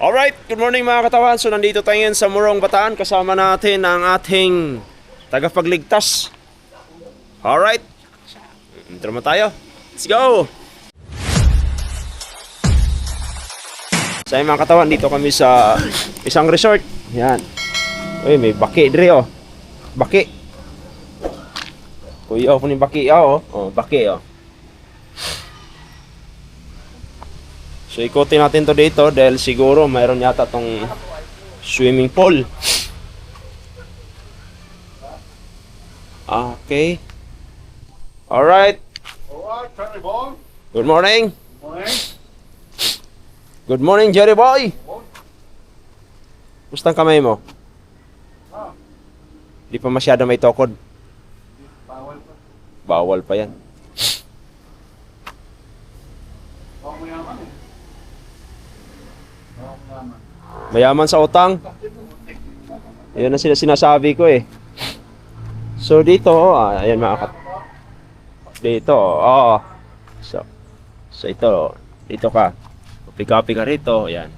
Alright, good morning mga katawan. So nandito tayo ngayon sa Morong Bataan. Kasama natin ang ating tagapagligtas. Alright, intro mo tayo. Let's go! So mga katawan, dito kami sa isang resort. Yan. Uy, may baki dre oh. Baki. Kuya po ni baki oh. Oh, baki oh. So ikutin natin to dito dahil siguro mayroon yata tong swimming pool. Okay. Alright. Good morning. Good morning, Jerry boy. Kustang kamay mo? Di pa masyado may tokod. Bawal pa yan. Mayaman sa utang. Ayun na sinasabi ko eh. So dito, ayan mga dito, oo. So ito, dito ka. Copy ka rito, ayan.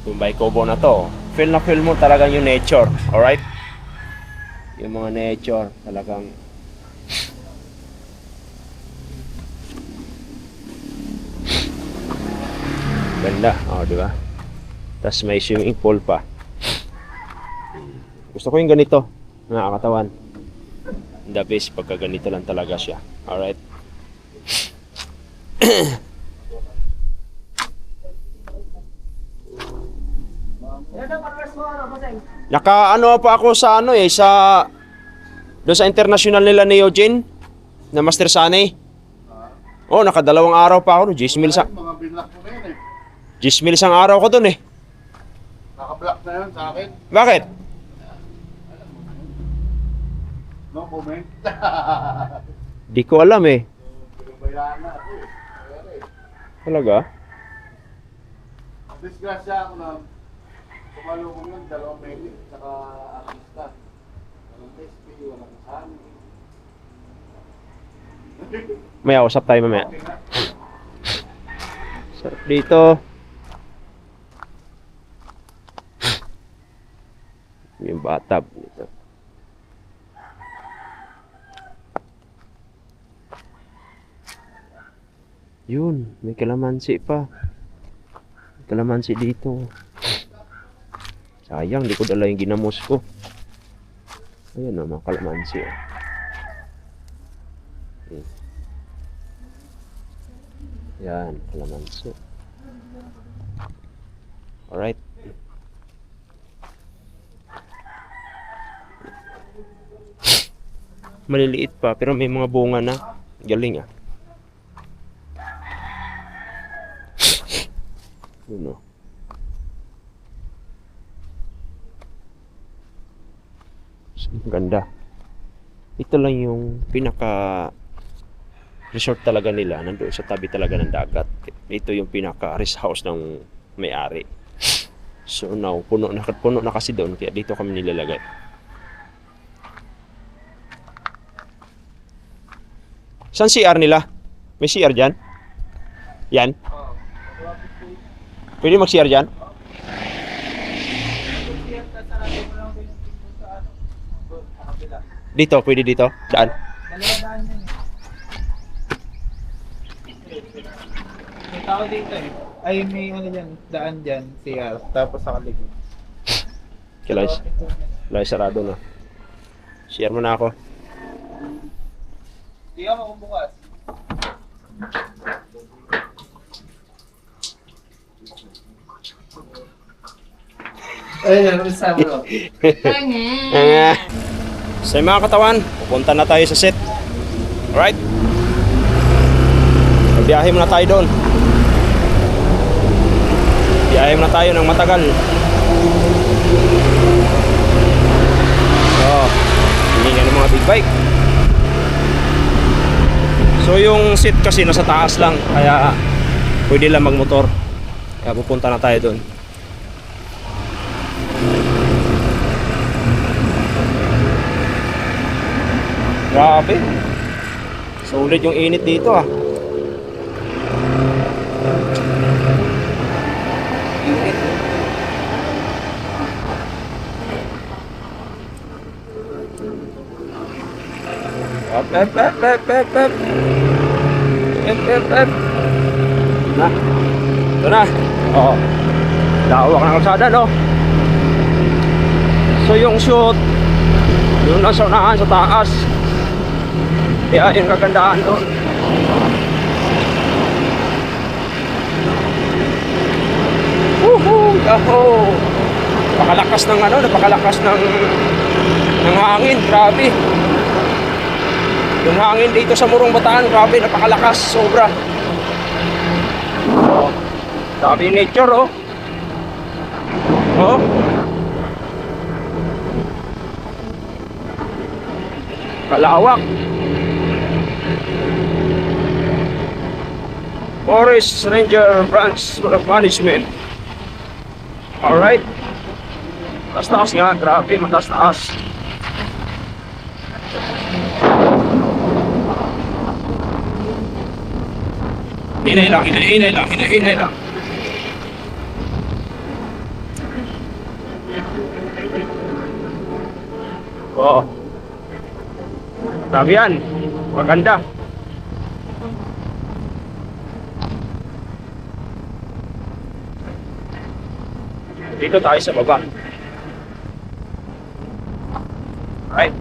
Kumbay Kubo na to. Feel na feel mo talagang yung nature, alright? Yung mga nature, talagang ganda, di ba? Tapos may swimming pool pa. Gusto ko yung ganito, mga katawan. The best pagka ganito lang talaga siya. Alright? Naka-ano pa ako sa doon sa international nila ni Eugene na Master Sunny. Oh, nakadalawang araw pa ako, 10 mil sa. Mga binlock mo na yun eh. 10 mil isang araw ko doon eh. Naka-block na yun sa akin. Bakit? No comment. Di ko alam eh. Pinabayaan na ako eh. Talaga? Disgrasya ako na tumalong yun, 2 medic, saka artista. Walang SP, walang sani. Maya, usap tayo mamaya. So, dito. Yung bathtub dito. Yun, may kalamansi pa. May kalamansi dito. Sayang, di ko dala yung ginamos ko. Ayan o, mga kalamansi. Yan, kalamansi. Alright. Maliliit pa, pero may mga bunga na. Galing ah. Yun o. Ganda. Ito lang yung pinaka resort talaga nila, nandoon sa tabi talaga ng dagat. Ito yung pinaka rest house ng may-ari. So now, puno na kasi doon, kaya dito kami nilalagay. Saan CR nila? May CR dyan? Yan? Pwede mag-CR dyan? Dito, pwede dito? Saan? May tao dito eh. Ay, may ano dyan, daan dyan, CR. Tapos sa kaligid. Kilay, sarado na. Share mo na ako. Hindi ka makubukas. Ay, ano sa mo? So mga katawan, pupunta na tayo sa set. Alright? Biyahe muna tayo doon. Biyahe muna tayo ng matagal. Hindi nga ng mga big bike. So yung seat kasi nasa taas lang, kaya pwede lang magmotor. Kaya pupunta na tayo doon. Grabe. Solid yung init dito ah. Ep, ep, ep, ep, ep. Ep, ep, ep. Na. Ito na. Oo. Lawak ng kalsada, no? So yung shoot, yung nasa unahan sa taas. Kaya yung kagandahan doon. Woohoo! Yahoo! Napakalakas ng ano, napakalakas ng hangin, grabe. Yung hangin dito sa Morong Bataan, grabe, napakalakas, sobra. Oh, sabi nature, oh. Oh. Kalawak. Forest Ranger Branch Management. Alright. Taas-taas nga, grabe, mataas-taas. Hinay lang, hinay lang. Oo. Grabe yan. Maganda. Dito tayo sa baba. Right.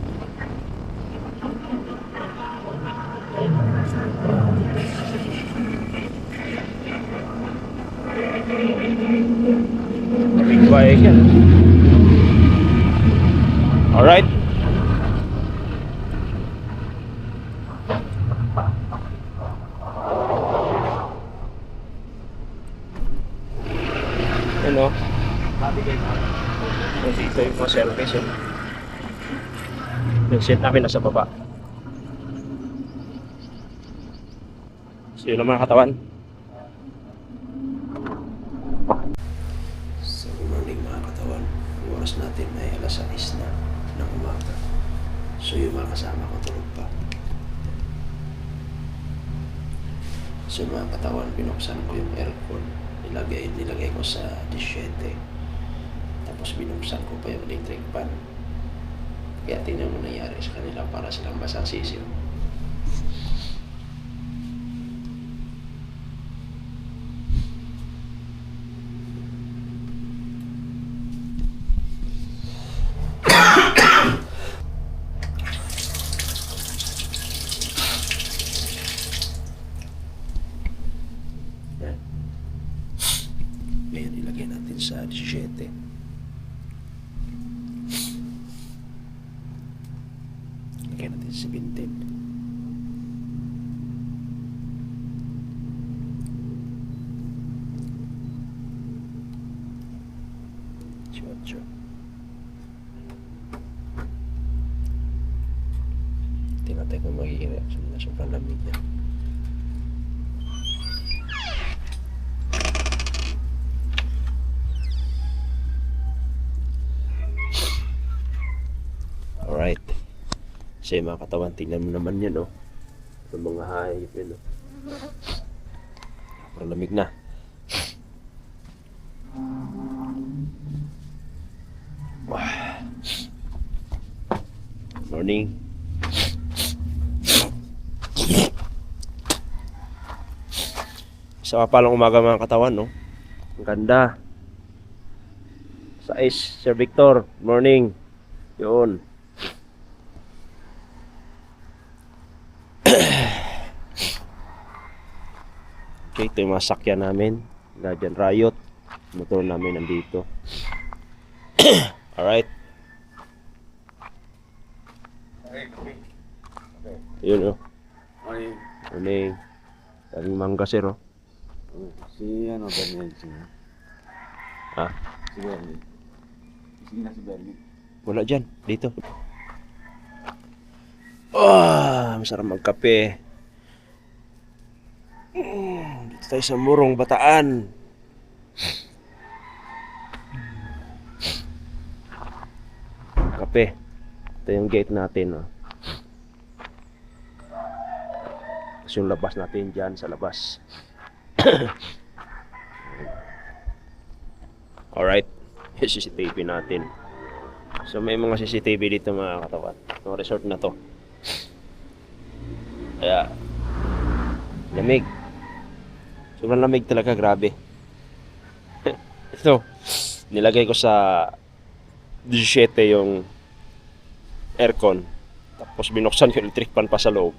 Big bike yan. Alright. Ano? Dito yung mga service yun. Yung set namin nasa baba. So yun ang mga katawan. So good morning mga katawan. Ang oras natin ay alas 6 na ng umaga. So yung mga kasama ko tulog pa. So mga katawan, binuksan ko yung aircon. Nilagay ko sa 17. Tapos binuksan ko pa yung electric fan. Kaya tingnan mo nangyari sa kanila para silang basang-sisiw. Yan. Ngayon ilagay natin sa 17. Lagyan natin sa 17. Sure. Tingnan tayo kung magiging reaction na sobrang lamig niya. Alright. Kasi mga katawan, tingnan mo naman yan, oh. Yung mga hayop yun, oh. Sobrang lamig na. Morning. Isa pa lang umaga mga katawan, no? Ang ganda. Sa Sir Victor, morning. Yun. Okay, ito yung mga sakyan namin. Guardian Riot. Motor namin nandito. Alright. Yun, oh. Morning. Daming mangga, sir, oh. Si Bernard siya. Ha? Si Bernard. Sige na si Bernard. Wala dyan. Dito. Masarap magkape. Dito tayo sa Morong Bataan. Kape. Ito yung gate natin, oh. Tapos yung labas natin dyan sa labas. Alright. Yung CCTV natin. So may mga CCTV dito mga katawan. Yung resort na to. Kaya, lamig. Sobrang lamig talaga, grabe. Ito, nilagay ko sa 17 yung aircon. Tapos binuksan yung electric fan pa sa loob.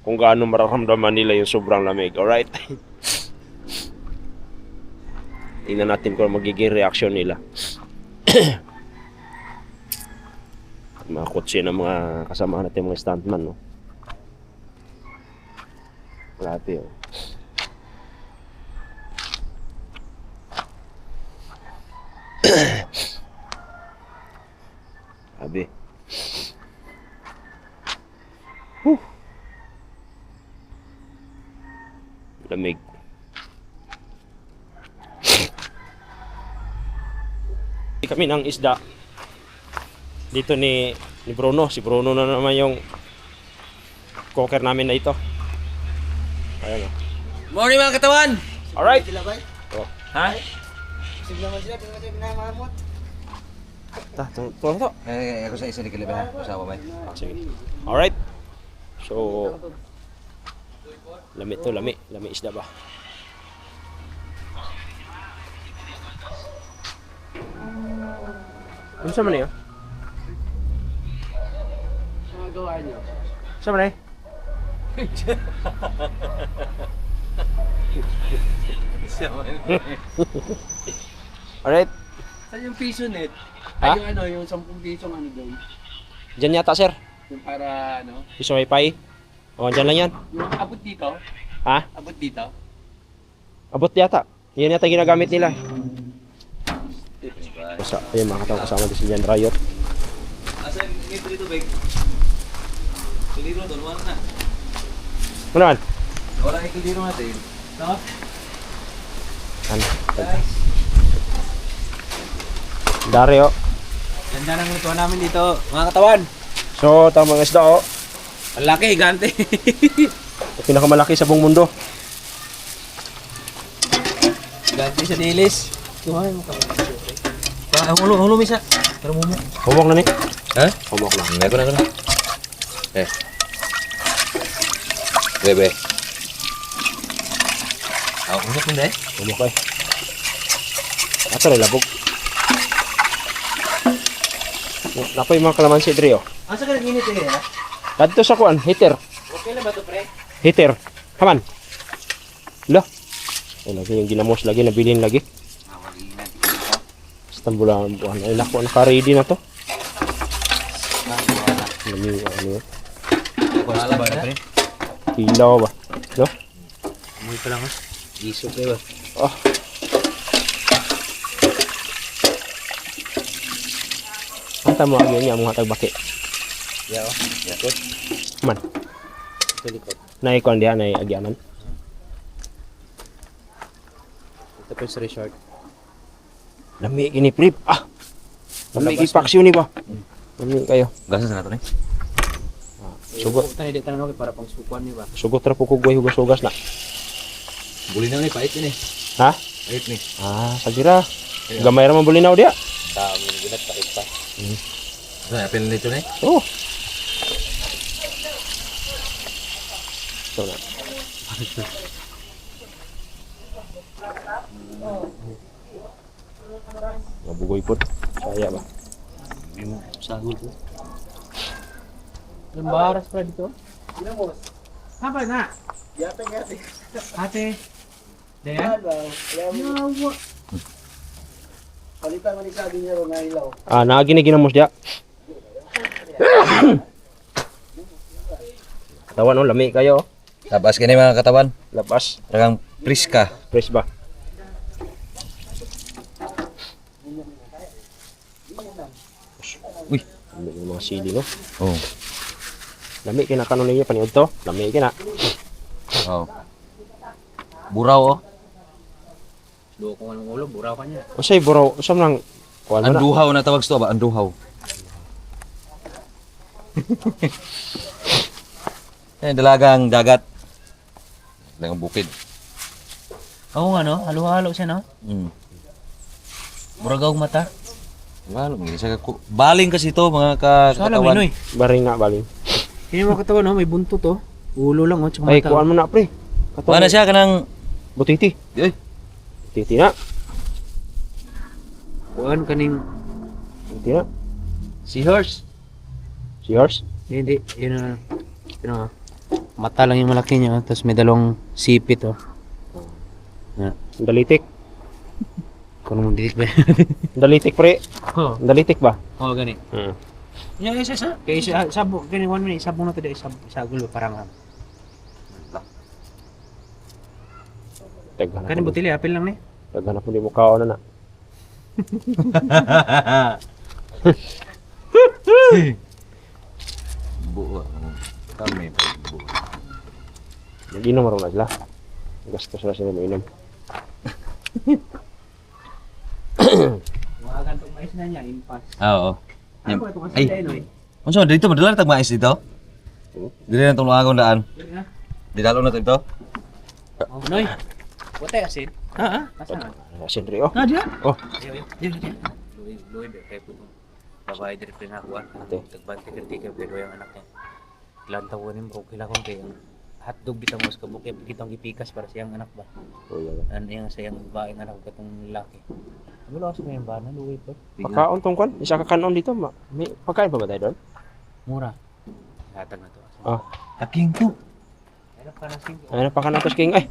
Kung gaano mararamdaman nila yung sobrang lamig. Alright? Tingnan natin kung magiging reaction nila. Mga kotse ng mga kasama natin, mga stuntman, no? Grabe, oh. Grabe. Lamig. Kami ng isda dito ni Bruno. Si Bruno na naman yung cooker namin na ito. Ayan, oh. Morning mga katawan! Alright. Oh. Ha? To. Ako sa isa ni Kaliban ha. Kasama ba? Sige. Alright. So, lami to, lami. Lami isda ba? Ano sa man yun? Mga gawa niyo. Sa man Alright. Saan yung piso net? Ha? Ay, yung ano, yung 10 pisong ano doon. Diyan yata, sir. Yung para ano, Piso wifi. O, dyan lang yan. yung abot dito. Ha? Abot dito. Abot yata. Yan yata ginagamit nila. Ayun, mga katawang kasama din si Jan Riot. Asa yung ngito dito, Beg? Kiliro doon, wala na. Ano man? Wala yung kiliro natin. No? Ano? Dario. Ganda ng lutuan namin dito, mga katawan. So, tamang isda, oh. Ang laki, higante. Ito pinakamalaki sa buong mundo. Higante sa dilis. Kuhain mo ka. Hulo misa. Pero mo. Humok na ni. Ha? Humok na. Hindi ko na. Bebe. Ako humok hindi eh. Humok eh. Ato rin labog. Napo yung mga kalamansi diri, oh. Asa ka nag-init eh ha? Dito sa kuan, heater. Okay na ba ito pre? Heater. Haman. Lo. Ay, lagi yung ginamos lagi, nabilin lagi. Istanbul buwan. Ay, naku, naka-ready na to. Ano yun? Wala ba na pre? Hilaw ba? No? Amoy pa lang ha? Isok eh ba? Oh. Ang tama yun yung mga tagbaki. Yeah oh. Yakot. Man. Ito likod. Naikon diha, naiagyanan. Ito po sa resort. Lami gini prip. Ah. Lami gipaksyon ni ba? Lami kayo. Gasa sa nato ni? Sugot. Tani di tanong para pang sukuan ni ba? Sugot ra pukugway hugas-hugas na. Buli na ni pait ni. Ha? Pait ni. Ah, sagira. Gamay ra man bulinaw diha. Dami ni ginat pait pa. Nah, apel nito ni. Oh. So na. Mabugoy po. Saya ba? Sagol ko. Lambaras pa dito. Ginamos. Haba na. Yate. Ate. Dayan? Yawa. Palitan mo ni sa akin niya nga ilaw. Ah, naginamos diha. Tawan oh, lami kayo. Labas kini mga katawan. Labas. Ragang priska. Press ba? Uy. Lami ng mga sili no. Oh. Lami kinakanon ninyo paniud to. Lami kina. Oh. Buraw oh. Do ko anong ulo, buraw ka niya. Usay buraw, usam nang kuan mo na. Anduhaw na tawag sto ba? Anduhaw. Eh, dalagang dagat. Dalagang bukid. Oo nga no, halo-halo siya no. Buragaw mata. Lalo, sa baling kasi to mga Sala katawan. Minoy. Baring na baling. Kini mo katawan no, may buntot to. Ulo lang, oh, tsaka Ay, mata. kuhaan mo na, pre. Katong Wala siya, kanang... butiti. Eh, Butiti na. kuhaan kaning Butiti na. seahorse. Si horse. Hindi, yun na. Yun na. Mata lang yung malaki niya, tapos may dalawang sipit, oh. Dalitik. Kung mong dilit ba? Dalitik, pre. Oo. Dalitik ba? Oo, gani. Hmm. Yung isa sa? Kaya isa, sabo, gani, 1 minute, sabo na to dahil, sagol ba, parang, Taghanap kani mo. butili, apil lang ni. Taghanap mo di mo kaon na. Buo. Kami buo. Nag-inom rin na sila. Gastos na sila mainom. Mga gantong mais na niya, impas. Oo. Ano ba ito kasi Ay. dahil, oy? Unsa dito madala tag mais dito? Dili na tong luagon daan. Dali na. Didalo na dito. Oh, Noy. Wate asin. Ha? Asan na? Asin rin, oh. Ah, diya. Oh. Diya. Luwi, kaya po itong babae din rin nakuha. Ate. Tagbante-kantika, pero yung anak niya. Ilan taon ni bro, kailangan kayo. Hotdog bitang mas kabukya, kitang ipikas para siyang anak ba? Oh, yan. Ano yung sayang babaeng anak ko katong lalaki. Ano lang sa mga ba na luwi pa? Pagkaon tong kwan. Isa ka kanon dito. May pagkain pa ba tayo doon? Mura. Hatag na to. Ah. Taking ko. Ano ka na sing? Ay, napakanatos king. Ay.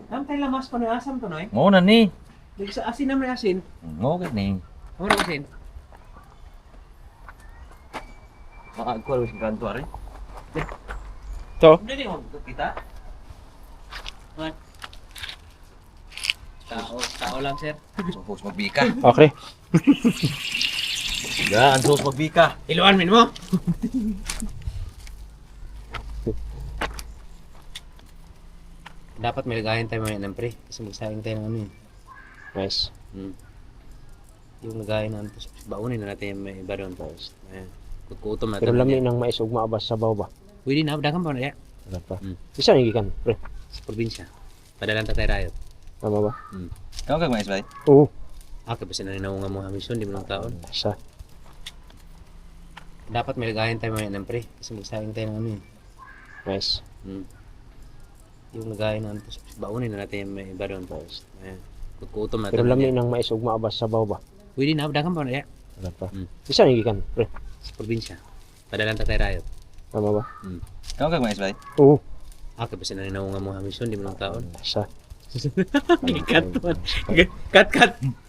Ang tayo lamas pa na asam to, Noy? Mo na ni. Dili sa asin naman asin. Mo gid ni. Mura asin. Makaagkuha rin kanto ari. Ito. Hindi mo kita. Man. Tao lang, sir. Sos magbika. Okay. Gaan sos magbika. Iluan min mo. Dapat may lagayan tayo mga yan, pre. Kasi magsayang tayo ng ano yun. Nice. Yung lagayan na tapos baunin na natin yung may iba doon. Tapos, ayan. Kukutom natin. Pero lami ng mais ug maabas sa baw ba? Pwede na, dagan pa na yan. Wala pa. Hmm. Isa yung gikan, pre. Sa probinsya. Padalan tayo rayo. Tama ba? Kamu kag mais bay? Oo. Ah, kapag sinaninaw nga mga mission, di mo ng taon. Isa. Dapat may lagayan tayo mga yan, pre. Kasi magsayang tayo ng ano yun. Nice. Yung lagayan na tapos baunin na natin yung may iba doon. Tapos, ayan. Kukutom natin. Pero lami ng mais ug maabas sa baw ba? Pwede na, dagan pa na yan. Wala pa. Hmm. Isa yung gikan, pre. Sa probinsya. Padalan tayo rayo. Tama ba? Kamu kag mais bay? Oo. Ah, kapag sinaninaw nga mga mission, di mo ng taon. Isa. Cut.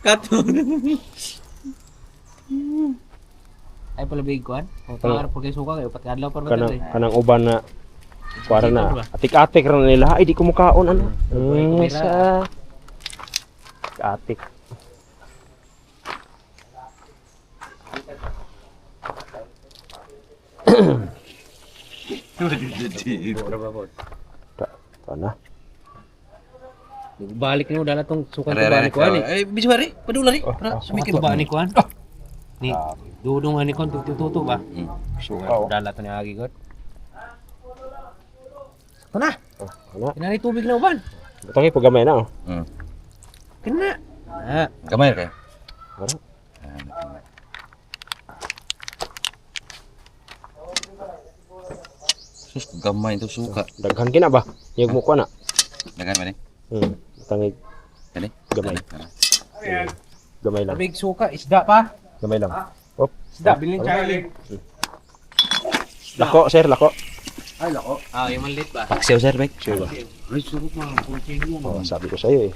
Cut. Ay pala big kuan. O pangarap po kay suka kayo pati adlaw pa ba Kanang tayo. kanang uban na para na atik-atik ra na nila. Ay di ko mukaon ano. Sa atik. Ora ba po. Kana. Balik niyo dala tong sukan Are, ko ba are, ni kuan ni. Ay, biswari. Padulari. Oh, Sumikin ba ni kuan? Ni dudong ani kon tututo ba? Sukan dala to ni agi god. Kana, Oh, kana. kinani tubig na uban. Butangi po gamay na oh. Kana. Ah, Kamay kay. Ara. Sus gamay itu suka. Daghan kina ba? Yung mo na. Dagan man ni. Butangi Kani? gamay. Gamay lang. tubig suka isda pa. Gamay lang. Op. Isda bilin Charlie. Lako, sir, lako. Ay lako. Ah, yung maliit ba? Paksiw sir bay. Sure ba? Ay surok na kunti mo. Oh, sabi ko sa iyo eh.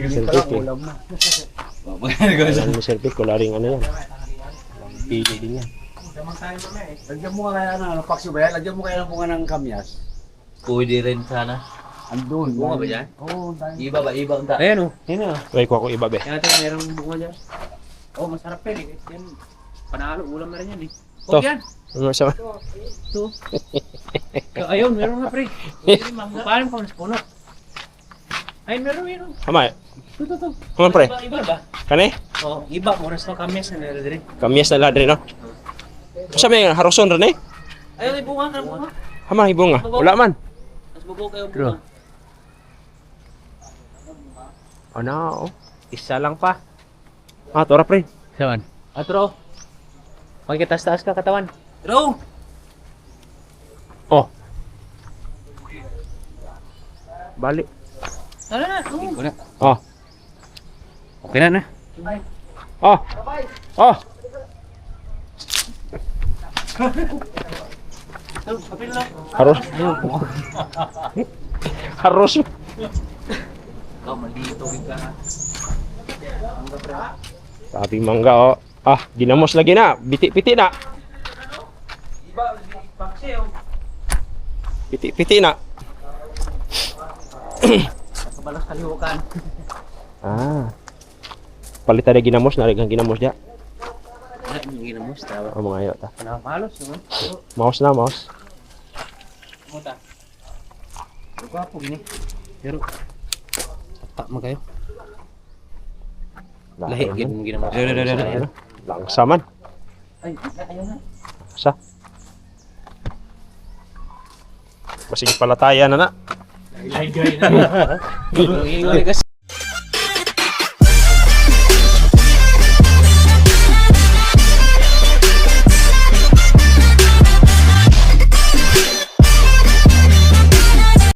Sir Vic, eh. Ulam na. Alam mo, Sir Vic, kularing ano yan. Pili din yan. Damang tayo mamaya eh. Lagyan mo kaya ano, paksyo ba yan? Lagyan mo kaya ng bunga ng kamyas. Pwede rin sana. Andun. Bunga ba dyan? Oo, dahil. Iba ba iba unta? Ayan o. Ayan o. Try ko ako iba, be. Kaya natin mayroong bunga dyan. Oh, masarap yan eh. Yan. Panalo, ulam na rin yan eh. To. Oh, yan. Ano sa... Ito. Ayun, meron nga pre. Paano pa mas puno? Ay, meron. Kamay. Ito. Kaman, pre. Iba ba? Kani? Oh, iba. Oras na kami sa nare Kamyas na ladri, no? Sabi nga, haroson rin eh. Ayun, may bunga ka bunga. Hama, ibong nga. Wala man. Mas bubo kayo bunga. Ano, oh. Isa lang pa. Ah, tora, pre. Saan? Atro. Pagkitas-taas ka katawan. Bro! Oh. Balik. Wala. Oh. Okay na na. Oh. Oh. Harus. Harus. Ikaw, maldito ka. Sabi mangga oh. Ah, ginamos lagi na. Piti-piti na. Piti-piti na. Kabalas kalihukan. Ah. Palit ada ginamos, narik ang ginamos dia. Wala, yung ginamos. Tawa. Oh, mga ayo ta. Panakapalos, yun. Mouse na, mouse. Muta. Gwapo gini. Pero tak mo kayo. Lahi gid mo ginamos. Langsa man. Ay, ayaw na. Sa. Masig palatayan na na. Ay, gay na. Ingon kas.